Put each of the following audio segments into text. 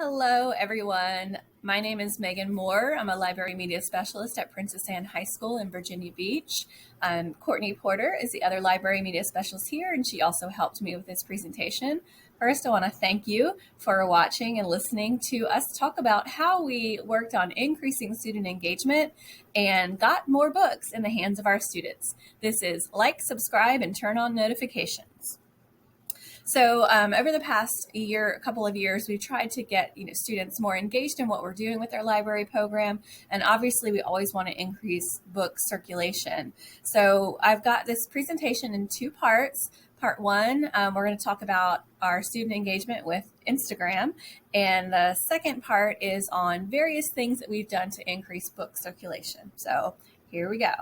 Hello, everyone. My name is Megan Moore. I'm a library media specialist at Princess Anne High School in Virginia Beach. Courtney Porter is the other library media specialist here, and she also helped me with this presentation. First, I want to thank you for watching and listening to us talk about how we worked on increasing student engagement and got more books in the hands of our students. This is like, subscribe, and turn on notifications. So over the past couple of years, we've tried to get students more engaged in what we're doing with our library program, and obviously we always want to increase book circulation. So I've got this presentation in two parts. Part one, we're going to talk about our student engagement with Instagram, and the second part is on various things that we've done to increase book circulation. So here we go.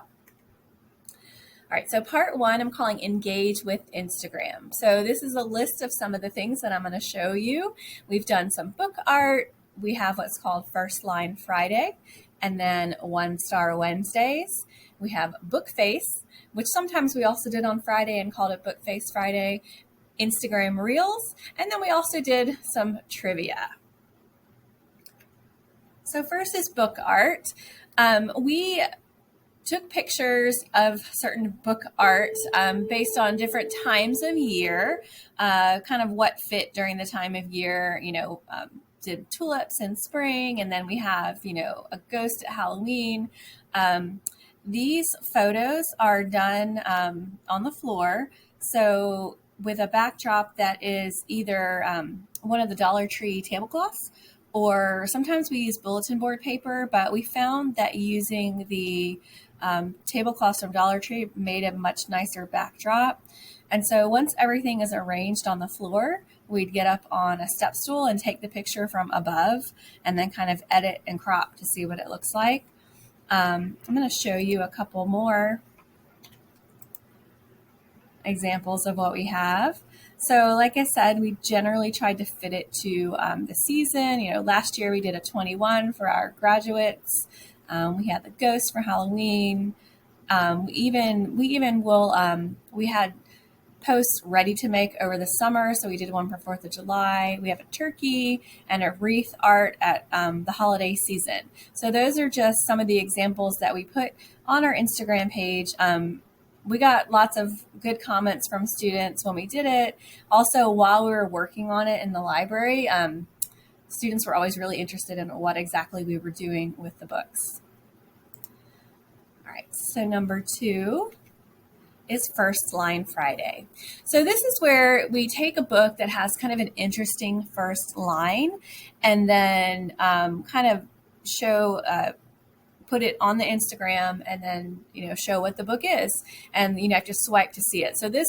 All right, so part one, I'm calling Engage with Instagram. So this is a list of some of the things that I'm going to show you. We've done some book art. We have what's called First Line Friday, and then One Star Wednesdays. We have Book Face, which sometimes we also did on Friday and called it Book Face Friday, Instagram Reels, and then we also did some trivia. So first is book art. We took pictures of certain book art based on different times of year, kind of what fit during the time of year, did tulips in spring, and then we have, a ghost at Halloween. These photos are done on the floor. So with a backdrop that is either one of the Dollar Tree tablecloths, or sometimes we use bulletin board paper, but we found that using the tablecloths from Dollar Tree made a much nicer backdrop. And so once everything is arranged on the floor, we'd get up on a step stool and take the picture from above and then kind of edit and crop to see what it looks like. I'm going to show you a couple more examples of what we have. So like I said, we generally tried to fit it to the season. Last year we did a 21 for our graduates. We had the ghost for Halloween. We had posts ready to make over the summer. So we did one for 4th of July. We have a turkey and a wreath art at the holiday season. So those are just some of the examples that we put on our Instagram page. We got lots of good comments from students when we did it. Also, while we were working on it in the library, students were always really interested in what exactly we were doing with the books. All right, so number two is First Line Friday. So this is where we take a book that has kind of an interesting first line and then kind of put it on the Instagram and then, show what the book is. And you have to swipe to see it. So this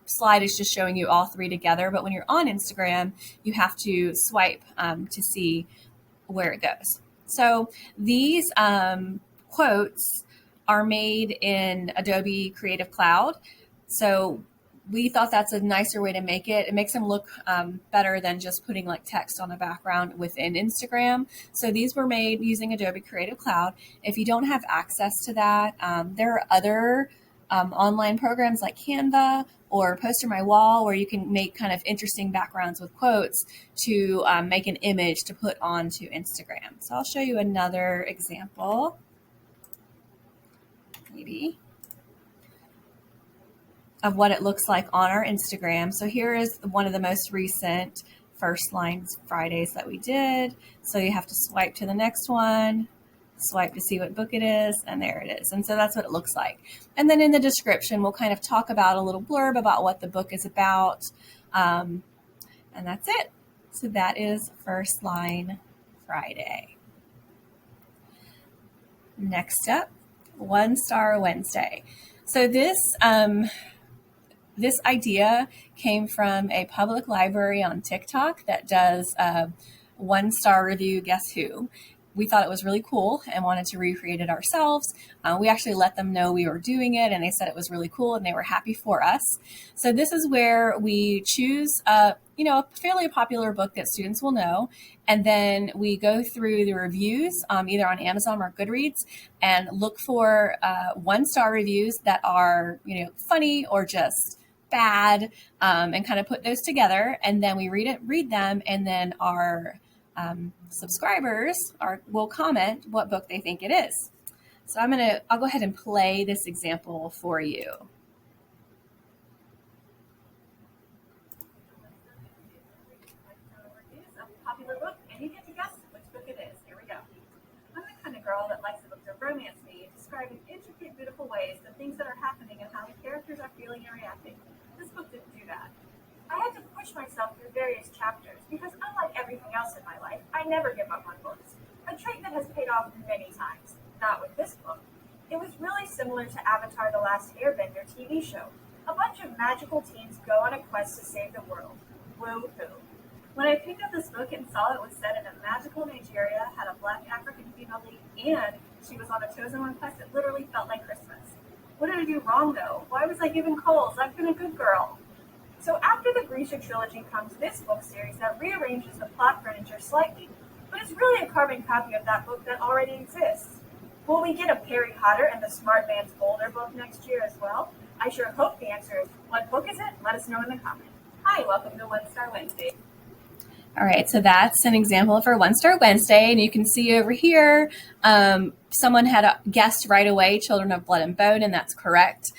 slide is just showing you all three together. But when you're on Instagram, you have to swipe to see where it goes. So these quotes are made in Adobe Creative Cloud. So we thought that's a nicer way to make it. It makes them look better than just putting like text on a background within Instagram. So these were made using Adobe Creative Cloud. If you don't have access to that, there are other online programs like Canva or Poster My Wall where you can make kind of interesting backgrounds with quotes to make an image to put onto Instagram. So I'll show you another example, maybe, of what it looks like on our Instagram. So here is one of the most recent First Line Fridays that we did. So you have to swipe to the next one, swipe to see what book it is, and there it is. And so that's what it looks like. And then in the description, we'll kind of talk about a little blurb about what the book is about. And that's it. So that is First Line Friday. Next up, One Star Wednesday. So this idea came from a public library on TikTok that does one-star review Guess Who. We thought it was really cool and wanted to recreate it ourselves. We actually let them know we were doing it, and they said it was really cool, and they were happy for us. So this is where we choose a fairly popular book that students will know, and then we go through the reviews, either on Amazon or Goodreads, and look for one-star reviews that are funny or just bad, and kind of put those together, and then we read them, and then our subscribers will comment what book they think it is. So I'll go ahead and play this example for you. Book, and you get to guess which book it is. Here we go. I'm the kind of girl that likes a book to romance me, describe in intricate, beautiful ways the things that are happening and how the characters are feeling and reacting. This book didn't do that. I had to push myself through various chapters because, unlike everything else in my life, I never give up on books. A trait that has paid off many times. Not with this book. It was really similar to Avatar: The Last Airbender TV show. A bunch of magical teens go on a quest to save the world. Woo-hoo. When I picked up this book and saw it was set in a magical Nigeria, had a black African female lead, and she was on a chosen one quest, it literally felt like Christmas. What did I do wrong, though? Why was I given coals? I've been a good girl. So after the Grisha trilogy comes this book series that rearranges the plot furniture slightly, but it's really a carbon copy of that book that already exists. Will we get a Perry Potter and the Smart Man's Boulder book next year as well? I sure hope the answer is, what book is it? Let us know in the comments. Hi, welcome to One Star Wednesday. All right, so that's an example for One Star Wednesday, and you can see over here, someone had guessed right away, Children of Blood and Bone, and that's correct.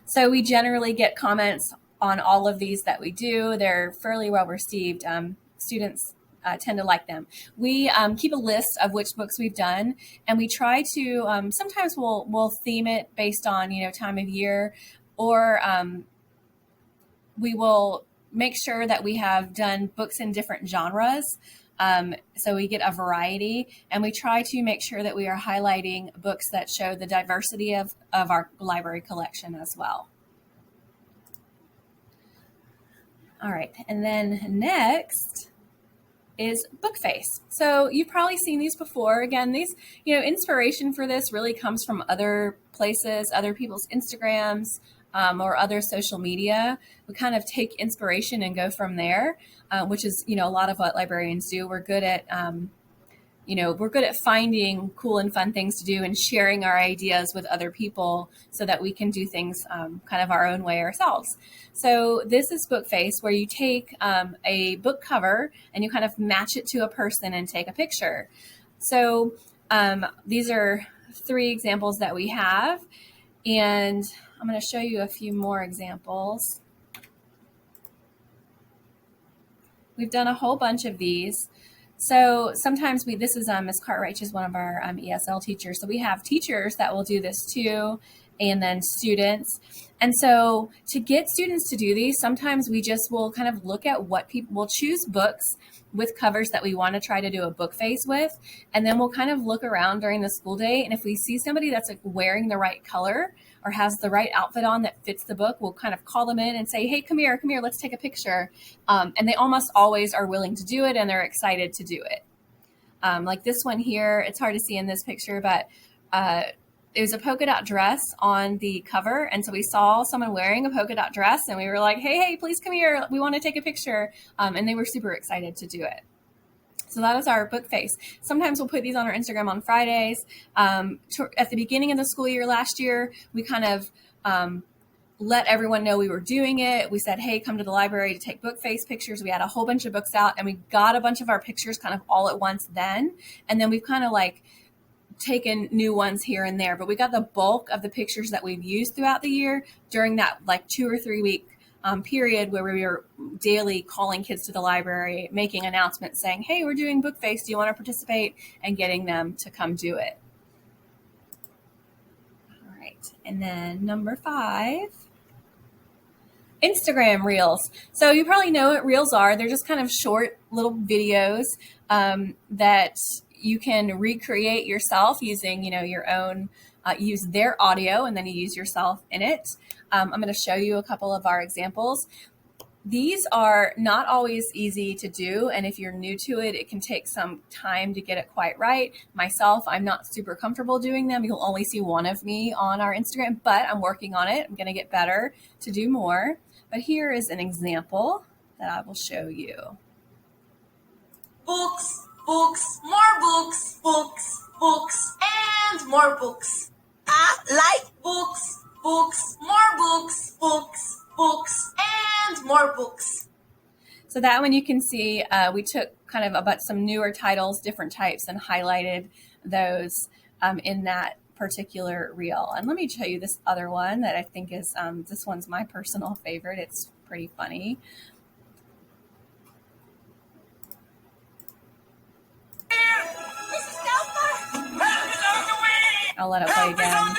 So we generally get comments on all of these that we do. They're fairly well received. Students tend to like them. We keep a list of which books we've done, and we try to, sometimes we'll theme it based on, time of year, or we will make sure that we have done books in different genres. So we get a variety, and we try to make sure that we are highlighting books that show the diversity of our library collection as well. All right, and then next is book face. So you've probably seen these before. Again, these, inspiration for this really comes from other places, other people's Instagrams, or other social media. We kind of take inspiration and go from there, which is, a lot of what librarians do. We're good at, finding cool and fun things to do and sharing our ideas with other people so that we can do things kind of our own way ourselves. So this is book face, where you take a book cover and you kind of match it to a person and take a picture. So these are 3 examples that we have, and I'm going to show you a few more examples. We've done a whole bunch of these. So sometimes this is Ms. Cartwright, is one of our ESL teachers. So we have teachers that will do this too, and then students. And so to get students to do these, sometimes we just will kind of look at what people will choose books with covers that we want to try to do a book face with. And then we'll kind of look around during the school day. And if we see somebody that's like wearing the right color or has the right outfit on that fits the book, we'll kind of call them in and say, hey, come here, let's take a picture. And they almost always are willing to do it, and they're excited to do it. Like this one here, it's hard to see in this picture, but it was a polka dot dress on the cover. And so we saw someone wearing a polka dot dress, and we were like, hey, please come here. We want to take a picture. And they were super excited to do it. So that is our book face. Sometimes we'll put these on our Instagram on Fridays. At the beginning of the school year last year, we kind of let everyone know we were doing it. We said, hey, come to the library to take book face pictures. We had a whole bunch of books out, and we got a bunch of our pictures kind of all at once then. And then we've kind of like taken new ones here and there, but we got the bulk of the pictures that we've used throughout the year during that like 2 or 3 week period where we were daily calling kids to the library, making announcements saying, hey, we're doing book face. Do you want to participate? And getting them to come do it. All right. And then number 5, Instagram Reels. So you probably know what Reels are. They're just kind of short little videos that you can recreate yourself using, your own, use their audio, and then you use yourself in it. I'm going to show you a couple of our examples. These are not always easy to do, and if you're new to it, it can take some time to get it quite right. Myself, I'm not super comfortable doing them. You'll only see one of me on our Instagram, but I'm working on it. I'm going to get better to do more. But here is an example that I will show you. Books, books, more books, books, books, and more books. I like books, books, more books, books, books, and more books. So that one you can see we took kind of about some newer titles, different types, and highlighted those in that particular reel. And let me show you this other one that I think is, this one's my personal favorite. It's pretty funny. I'll let it play again.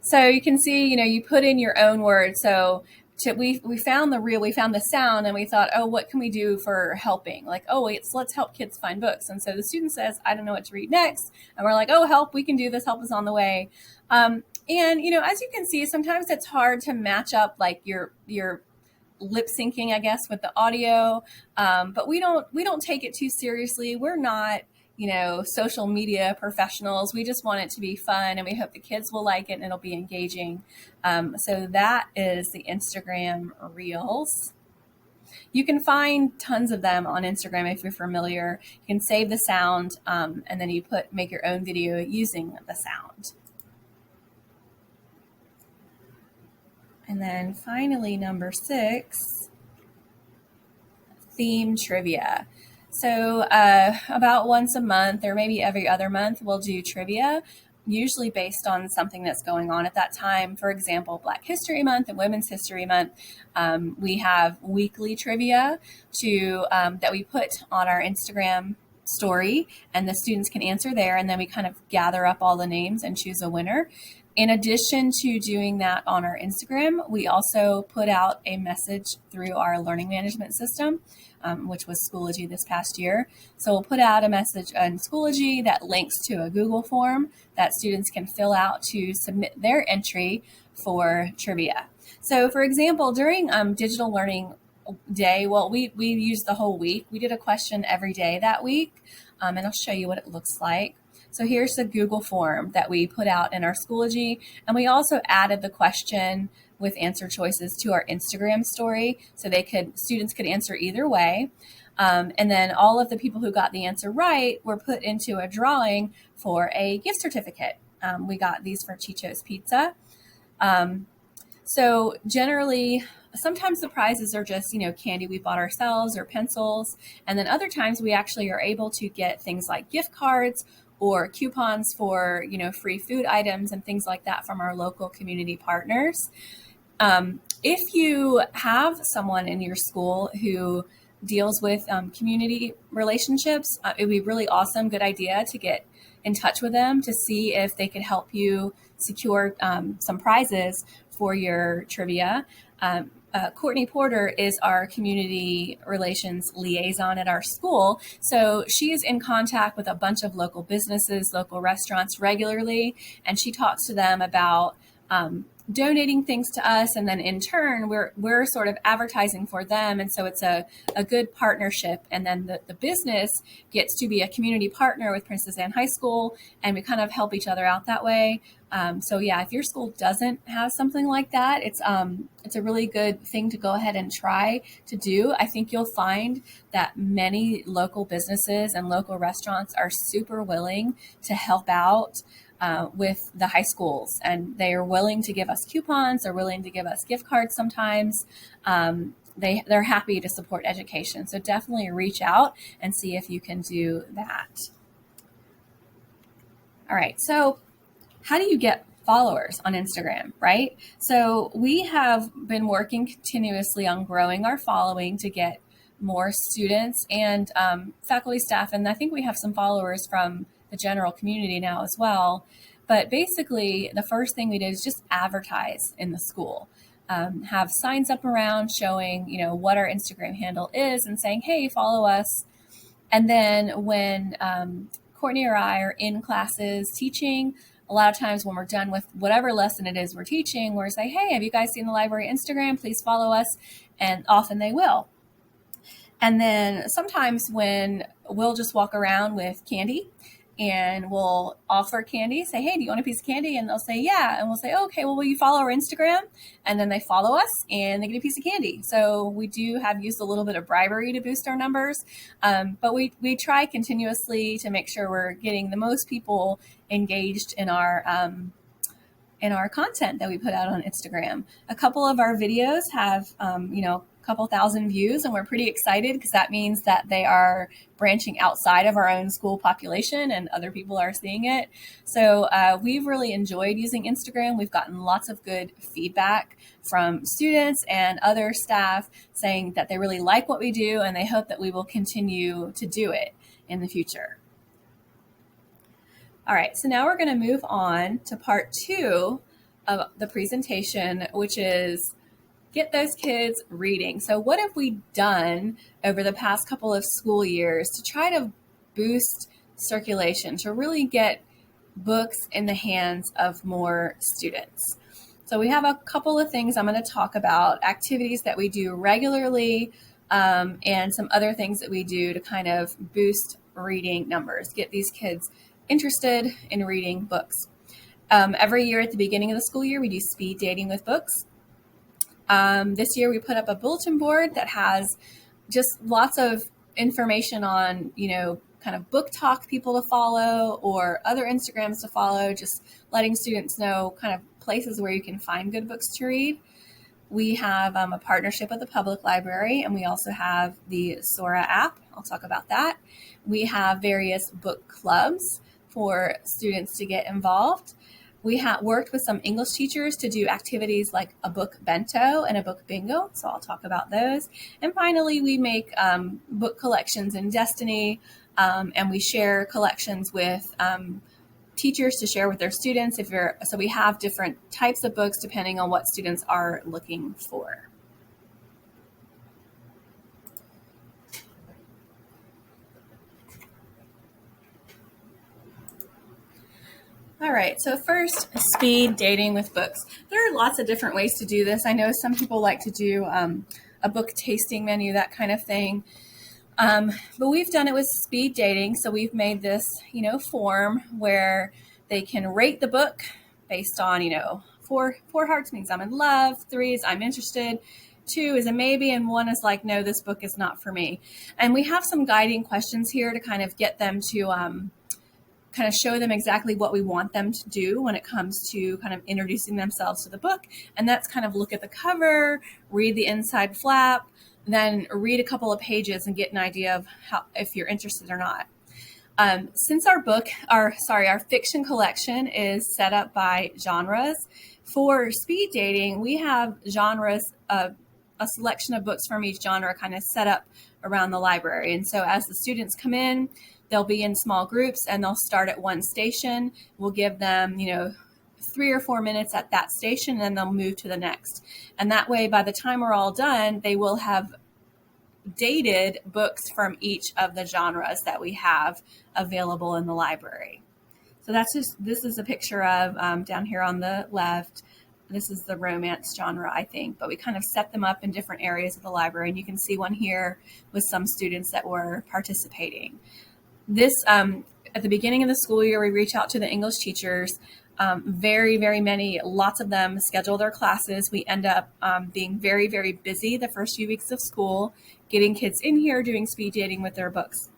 So you can see, you put in your own words. So we found the reel, we found the sound, and we thought, oh, what can we do for helping? Like, oh, wait, so let's help kids find books. And so the student says, I don't know what to read next. And we're like, oh, help, we can do this. Help is on the way. And, as you can see, sometimes it's hard to match up like your lip syncing, I guess, with the audio. But we don't take it too seriously. We're not, social media professionals. We just want it to be fun, and we hope the kids will like it and it'll be engaging. So that is the Instagram Reels. You can find tons of them on Instagram if you're familiar. You can save the sound, and then you make your own video using the sound. And then finally, number 6, theme trivia. So about once a month or maybe every other month, we'll do trivia, usually based on something that's going on at that time. For example, Black History Month and Women's History Month, we have weekly trivia that we put on our Instagram story, and the students can answer there, and then we kind of gather up all the names and choose a winner. In addition to doing that on our Instagram, we also put out a message through our learning management system, which was Schoology this past year. So we'll put out a message on Schoology that links to a Google form that students can fill out to submit their entry for trivia. So for example, during Digital Learning Day, well, we used the whole week. We did a question every day that week, and I'll show you what it looks like. So here's the Google form that we put out in our Schoology, and we also added the question with answer choices to our Instagram story, so students could answer either way. And then all of the people who got the answer right were put into a drawing for a gift certificate. We got these for Chicho's Pizza. So generally, sometimes the prizes are just, candy we bought ourselves or pencils. And then other times we actually are able to get things like gift cards or coupons for, free food items and things like that from our local community partners. If you have someone in your school who deals with community relationships, it would be really awesome, good idea to get in touch with them to see if they could help you secure some prizes for your trivia. Courtney Porter is our community relations liaison at our school. So she is in contact with a bunch of local businesses, local restaurants regularly, and she talks to them about donating things to us, and then in turn we're sort of advertising for them, and so it's a good partnership. And then the business gets to be a community partner with Princess Anne High School, and we kind of help each other out that way. So yeah, if your school doesn't have something like that, it's a really good thing to go ahead and try to do. I think you'll find that many local businesses and local restaurants are super willing to help out with the high schools, and they are willing to give us coupons. They're willing to give us gift cards sometimes. They're happy to support education. So definitely reach out and see if you can do that. All right, so how do you get followers on Instagram, right? So we have been working continuously on growing our following to get more students and faculty, staff, and I think we have some followers from the general community now as well. But basically, the first thing we did is just advertise in the school. Have signs up around showing, what our Instagram handle is and saying, hey, follow us. And then when Courtney or I are in classes teaching, a lot of times when we're done with whatever lesson it is we're teaching, we're say, hey, have you guys seen the library Instagram? Please follow us. And often they will. And then sometimes when we'll just walk around with candy and we'll offer candy, say, hey, do you want a piece of candy? And they'll say, yeah. And we'll say, okay, well, will you follow our Instagram? And then they follow us and they get a piece of candy. So we do have used a little bit of bribery to boost our numbers. But we try continuously to make sure we're getting the most people engaged in our in our content that we put out on Instagram. A couple of our videos have, a couple thousand views, and we're pretty excited because that means that they are branching outside of our own school population and other people are seeing it. So we've really enjoyed using Instagram. We've gotten lots of good feedback from students and other staff saying that they really like what we do and they hope that we will continue to do it in the future. All right, so now we're going to move on to part 2 of the presentation, which is get those kids reading. So what have we done over the past couple of school years to try to boost circulation, to really get books in the hands of more students? So we have a couple of things I'm going to talk about, activities that we do regularly, and some other things that we do to kind of boost reading numbers, get these kids interested in reading books. Every year at the beginning of the school year, we do speed dating with books. This year we put up a bulletin board that has just lots of information on, kind of book talk people to follow or other Instagrams to follow, just letting students know kind of places where you can find good books to read. We have a partnership with the public library, and we also have the Sora app. I'll talk about that. We have various book clubs for students to get involved. We have worked with some English teachers to do activities like a book bento and a book bingo, so I'll talk about those. And finally, we make book collections in Destiny, and we share collections with teachers to share with their students. So we have different types of books depending on what students are looking for. All right, so first, speed dating with books. There are lots of different ways to do this. I know some people like to do a book tasting menu, that kind of thing. But we've done it with speed dating. So we've made this, form where they can rate the book based on, 4 hearts means I'm in love, 3 is I'm interested, 2 is a maybe, and 1 is like, no, this book is not for me. And we have some guiding questions here to kind of get them to kind of show them exactly what we want them to do when it comes to kind of introducing themselves to the book. And that's kind of look at the cover, read the inside flap, then read a couple of pages and get an idea of if you're interested or not. Since our fiction collection is set up by genres, for speed dating, we have genres, a selection of books from each genre kind of set up around the library. And so as the students come in, they'll be in small groups and they'll start at one station. We'll give them, 3 or 4 minutes at that station, and then they'll move to the next. And that way, by the time we're all done, they will have dated books from each of the genres that we have available in the library. So this is a picture of, down here on the left, this is the romance genre, I think, but we kind of set them up in different areas of the library. And you can see one here with some students that were participating. This, at the beginning of the school year, we reach out to the English teachers. Very, very many, lots of them schedule their classes. We end up being very, very busy the first few weeks of school, getting kids in here, doing speed dating with their books.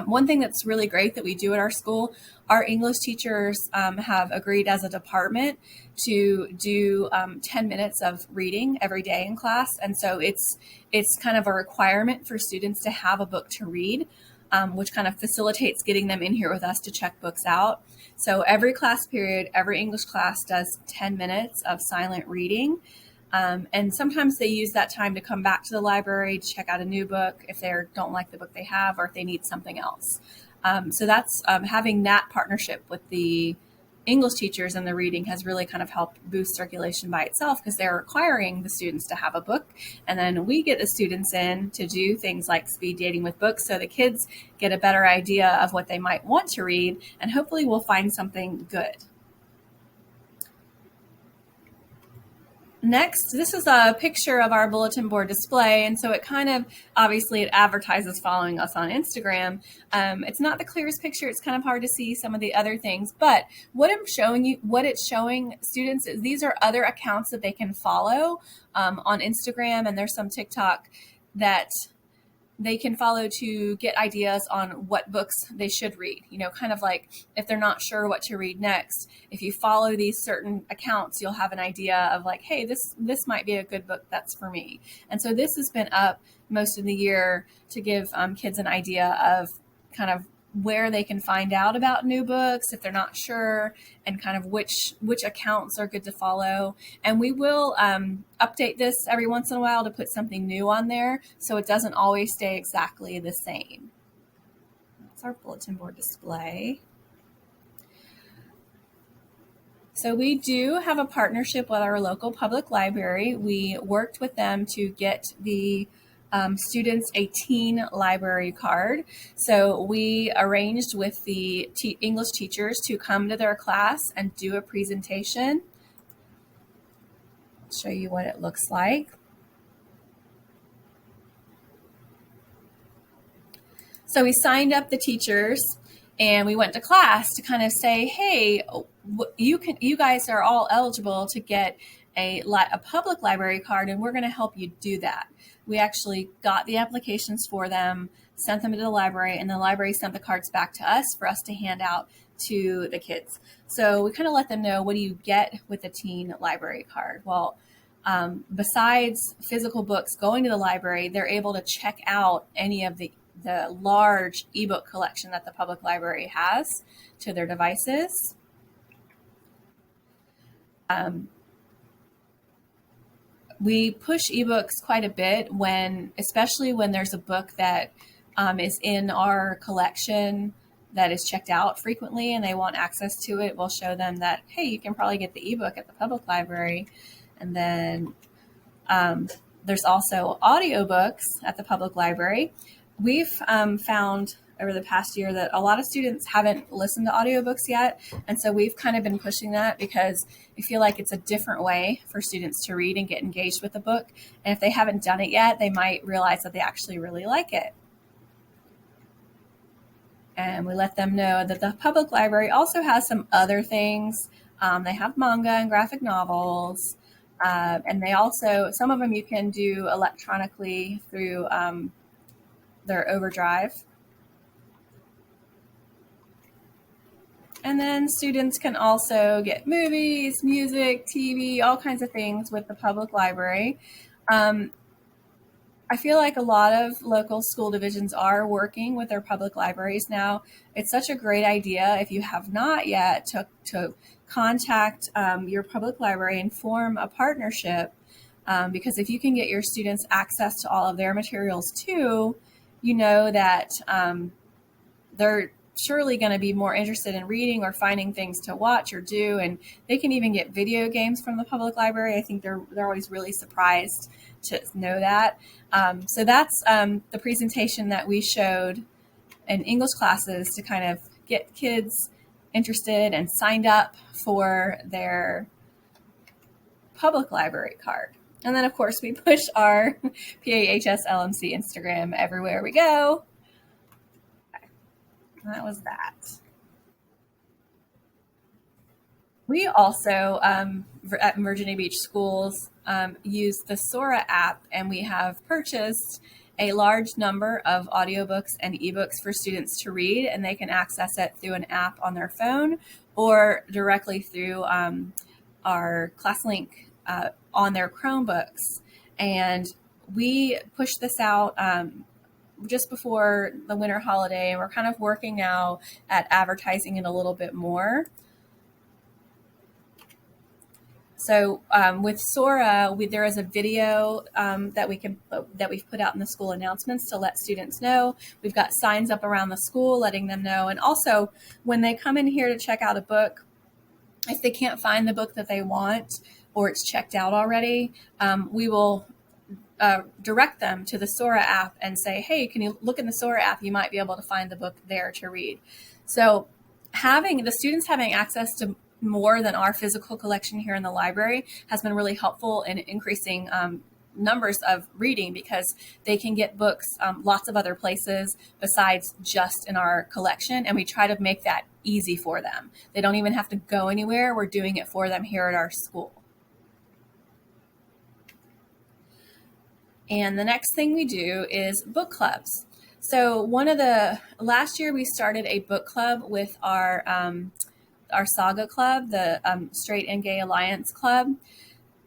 One thing that's really great that we do at our school, our English teachers have agreed as a department to do 10 minutes of reading every day in class. And so it's kind of a requirement for students to have a book to read, which kind of facilitates getting them in here with us to check books out. So every class period, every English class does 10 minutes of silent reading. And sometimes they use that time to come back to the library to check out a new book if they don't like the book they have or if they need something else. So that's having that partnership with the English teachers and the reading has really kind of helped boost circulation by itself, because they're requiring the students to have a book. And then we get the students in to do things like speed dating with books, so the kids get a better idea of what they might want to read, and hopefully we'll find something good. Next, this is a picture of our bulletin board display, and so it kind of, obviously it advertises following us on Instagram. It's not the clearest picture, it's kind of hard to see some of the other things, but what it's showing students is these are other accounts that they can follow on Instagram, and there's some TikTok that they can follow to get ideas on what books they should read. Kind of like if they're not sure what to read next, if you follow these certain accounts, you'll have an idea of like, hey, this might be a good book that's for me. And so this has been up most of the year to give kids an idea of kind of where they can find out about new books if they're not sure, and kind of which accounts are good to follow. And we will update this every once in a while to put something new on there, so it doesn't always stay exactly the same. That's our bulletin board display. So we do have a partnership with our local public library. We worked with them to get the students a teen library card. So we arranged with the English teachers to come to their class and do a presentation. I'll show you what it looks like. So we signed up the teachers and we went to class to kind of say, hey, you guys are all eligible to get a public library card, and we're going to help you do that. We actually got the applications for them, sent them to the library, and the library sent the cards back to us for us to hand out to the kids. So we kind of let them know, what do you get with a teen library card? Well, besides physical books going to the library, they're able to check out any of the large ebook collection that the public library has to their devices. We push ebooks quite a bit especially when there's a book that is in our collection that is checked out frequently and they want access to it. We'll show them that, hey, you can probably get the ebook at the public library. And then there's also audiobooks at the public library. We've found over the past year that a lot of students haven't listened to audiobooks yet. And so we've kind of been pushing that because we feel like it's a different way for students to read and get engaged with the book. And if they haven't done it yet, they might realize that they actually really like it. And we let them know that the public library also has some other things. They have manga and graphic novels. And they also, some of them you can do electronically through their Overdrive. And then students can also get movies, music, TV, all kinds of things with the public library. I feel like a lot of local school divisions are working with their public libraries now. It's such a great idea, if you have not yet, to contact your public library and form a partnership, because if you can get your students access to all of their materials too, you know that they're surely going to be more interested in reading or finding things to watch or do. And they can even get video games from the public library. I think they're always really surprised to know that. So that's the presentation that we showed in English classes to kind of get kids interested and signed up for their public library card. And then, of course, we push our PAHS LMC Instagram everywhere we go. That was that. We also, at Virginia Beach Schools, use the Sora app, and we have purchased a large number of audiobooks and ebooks for students to read, and they can access it through an app on their phone or directly through our ClassLink on their Chromebooks. And we pushed this out just before the winter holiday, and we're kind of working now at advertising it a little bit more. So with Sora, there is a video that we've put out in the school announcements to let students know. We've got signs up around the school letting them know. And also, when they come in here to check out a book, if they can't find the book that they want or it's checked out already, we will direct them to the Sora app and say, hey, can you look in the Sora app? You might be able to find the book there to read. So having the students having access to more than our physical collection here in the library has been really helpful in increasing numbers of reading, because they can get books lots of other places besides just in our collection. And we try to make that easy for them. They don't even have to go anywhere. We're doing it for them here at our school. And the next thing we do is book clubs. So last year we started a book club with our Saga Club, the Straight and Gay Alliance Club.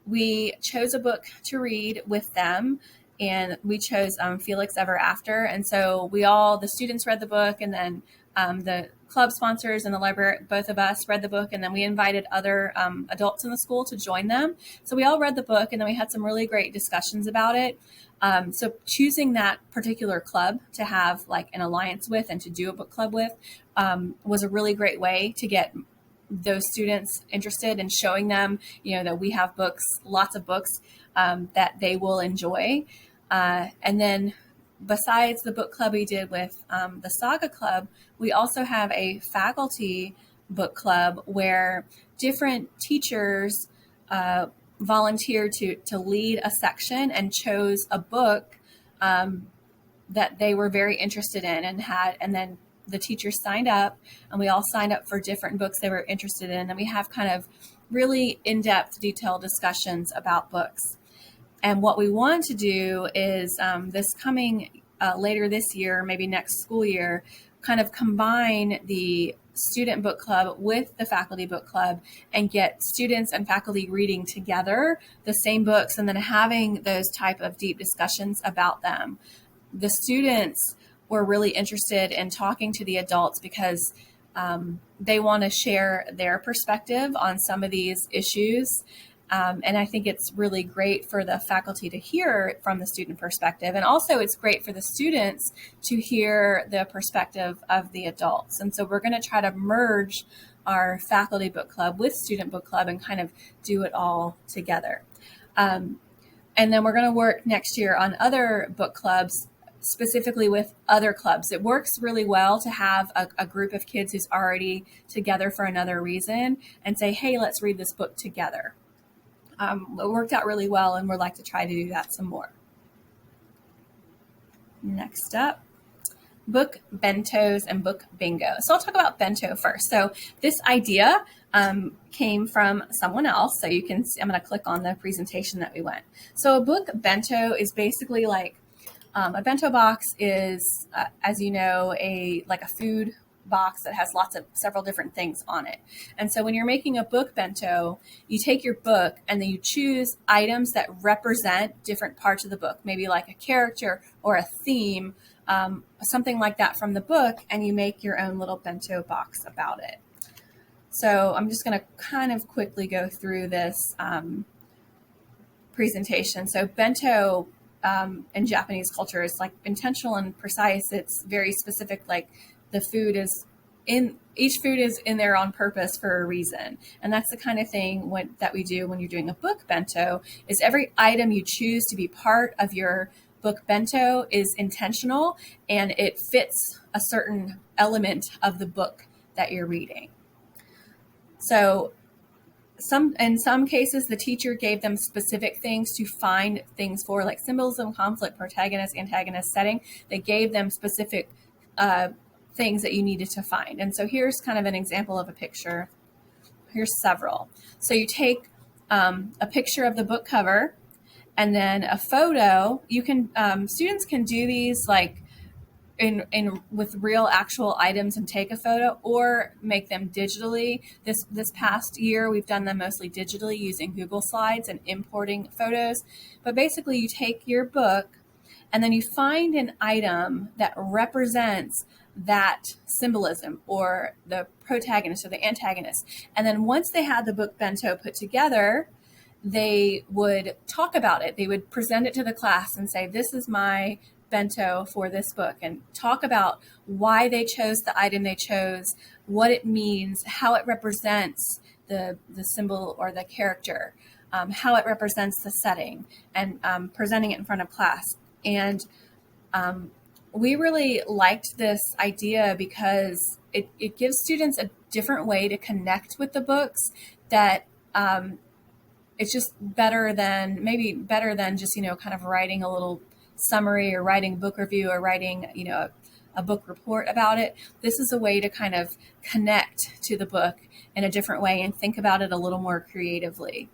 We chose a book to read with them, and we chose Felix Ever After. And so the students read the book, and then the club sponsors and the library, both of us read the book, and then we invited other adults in the school to join them. So we all read the book, and then we had some really great discussions about it. So choosing that particular club to have like an alliance with and to do a book club with was a really great way to get those students interested and showing them, that we have books, lots of books that they will enjoy. And then besides the book club we did with the Saga Club, we also have a faculty book club where different teachers volunteered to lead a section and chose a book that they were very interested in and then the teachers signed up, and we all signed up for different books they were interested in. And we have kind of really in-depth, detailed discussions about books. And what we want to do is this coming later this year, maybe next school year, kind of combine the student book club with the faculty book club and get students and faculty reading together the same books and then having those type of deep discussions about them. The students were really interested in talking to the adults because they want to share their perspective on some of these issues. And I think it's really great for the faculty to hear from the student perspective. And also it's great for the students to hear the perspective of the adults. And so we're going to try to merge our faculty book club with student book club and kind of do it all together. And then we're going to work next year on other book clubs, specifically with other clubs. It works really well to have a group of kids who's already together for another reason and say, hey, let's read this book together. It worked out really well, and we'd like to try to do that some more. Next up, book bentos and book bingo. So I'll talk about bento first. So this idea came from someone else. So you can see, I'm going to click on the presentation that we went. So a book bento is basically like a bento box is, as you know, like a food box that has several different things on it. And so when you're making a book bento, you take your book and then you choose items that represent different parts of the book, maybe like a character or a theme, something like that from the book, and you make your own little bento box about it. So I'm just going to kind of quickly go through this presentation. So bento in Japanese culture is like intentional and precise. It's very specific, like each food is in there on purpose for a reason. And that's the kind of thing that we do when you're doing a book bento, is every item you choose to be part of your book bento is intentional and it fits a certain element of the book that you're reading. So in some cases, the teacher gave them specific things to find things for, like symbolism, conflict, protagonist, antagonist, setting. They gave them specific things that you needed to find. And so here's kind of an example of a picture. Here's several. So you take a picture of the book cover and then a photo. You can students can do these like with real actual items and take a photo, or make them digitally. This past year, we've done them mostly digitally using Google Slides and importing photos. But basically, you take your book and then you find an item that represents that symbolism or the protagonist or the antagonist. And then once they had the book bento put together, they would talk about it. They would present it to the class and say, this is my bento for this book, and talk about why they chose the item they chose, what it means, how it represents the symbol or the character, how it represents the setting, and presenting it in front of class. And we really liked this idea because it gives students a different way to connect with the books that it's just better than just, kind of writing a little summary or writing a book review or writing, a book report about it. This is a way to kind of connect to the book in a different way and think about it a little more creatively.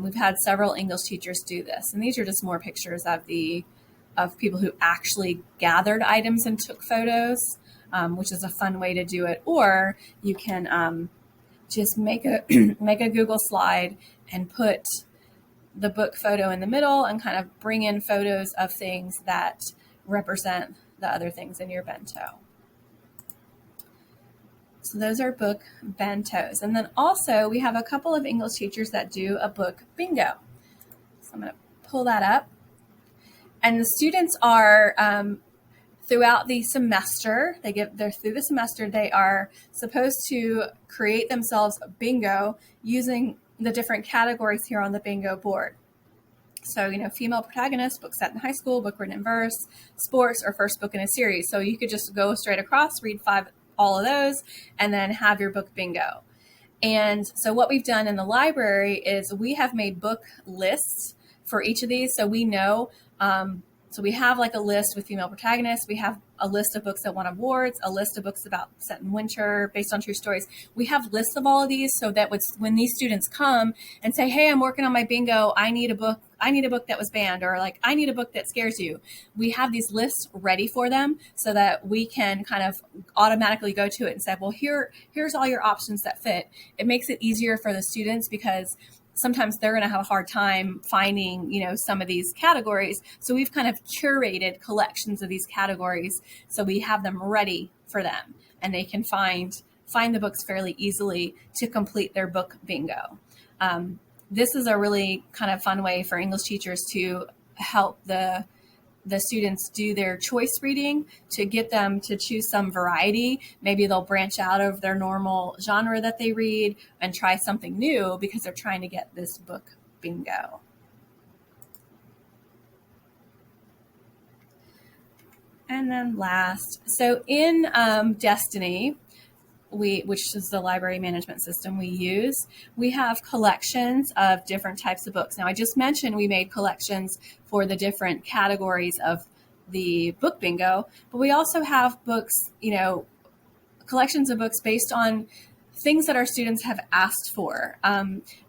We've had several English teachers do this, and these are just more pictures of people who actually gathered items and took photos, which is a fun way to do it. Or you can just make a make a Google slide and put the book photo in the middle and kind of bring in photos of things that represent the other things in your bento. So those are book bentos. And then also we have a couple of English teachers that do a book bingo. So I'm going to pull that up. And the students are, throughout the semester, through the semester, they are supposed to create themselves a bingo using the different categories here on the bingo board. So, female protagonist, book set in high school, book written in verse, sports, or first book in a series. So you could just go straight across, read all of those, and then have your book bingo. And so what we've done in the library is we have made book lists for each of these. So we know, so we have like a list with female protagonists. We have a list of books that won awards, a list of books about set in winter based on true stories. We have lists of all of these so that when these students come and say, hey, I'm working on my bingo, I need a book that was banned, or like, I need a book that scares you. We have these lists ready for them so that we can kind of automatically go to it and say, well, here's all your options that fit. It makes it easier for the students because sometimes they're going to have a hard time finding, some of these categories. So we've kind of curated collections of these categories. So we have them ready for them and they can find the books fairly easily to complete their book bingo. This is a really kind of fun way for English teachers to help the students do their choice reading, to get them to choose some variety. Maybe they'll branch out of their normal genre that they read and try something new because they're trying to get this book bingo. And then last, so in Destiny, which is the library management system we use, we have collections of different types of books. Now, I just mentioned we made collections for the different categories of the book bingo, but we also have books, collections of books based on things that our students have asked for.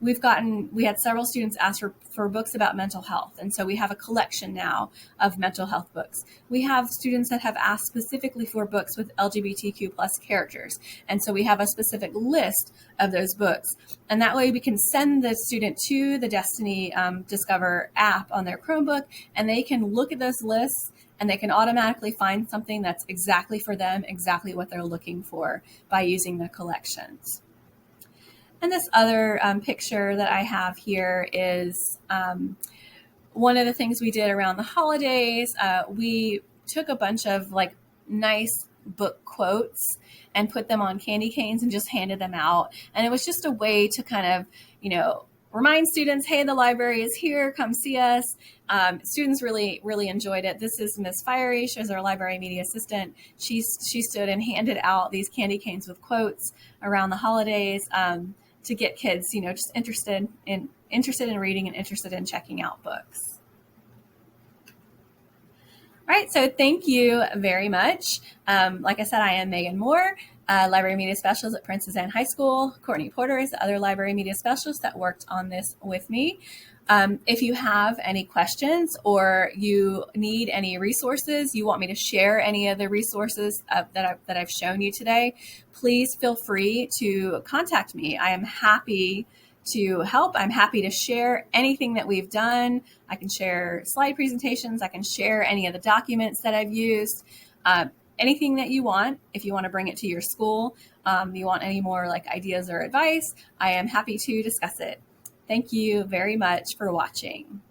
We had several students ask for books about mental health. And so we have a collection now of mental health books. We have students that have asked specifically for books with LGBTQ plus characters. And so we have a specific list of those books. And that way we can send the student to the Destiny Discover app on their Chromebook, and they can look at those lists and they can automatically find something that's exactly for them, exactly what they're looking for by using the collections. And this other picture that I have here is one of the things we did around the holidays. We took a bunch of like nice book quotes and put them on candy canes and just handed them out. And it was just a way to kind of, remind students, hey, the library is here, come see us. Students really, really enjoyed it. This is Miss Fiery. She was our library media assistant. She stood and handed out these candy canes with quotes around the holidays to get kids, just interested in reading and interested in checking out books. All right, so thank you very much. Like I said, I am Megan Moore, Library Media Specialist at Princess Anne High School. Courtney Porter is the other Library Media Specialist that worked on this with me. If you have any questions or you need any resources, you want me to share any of the resources that I've shown you today, please feel free to contact me. I am happy to help. I'm happy to share anything that we've done. I can share slide presentations. I can share any of the documents that I've used. Anything that you want. If you want to bring it to your school, you want any more like ideas or advice, I am happy to discuss it. Thank you very much for watching.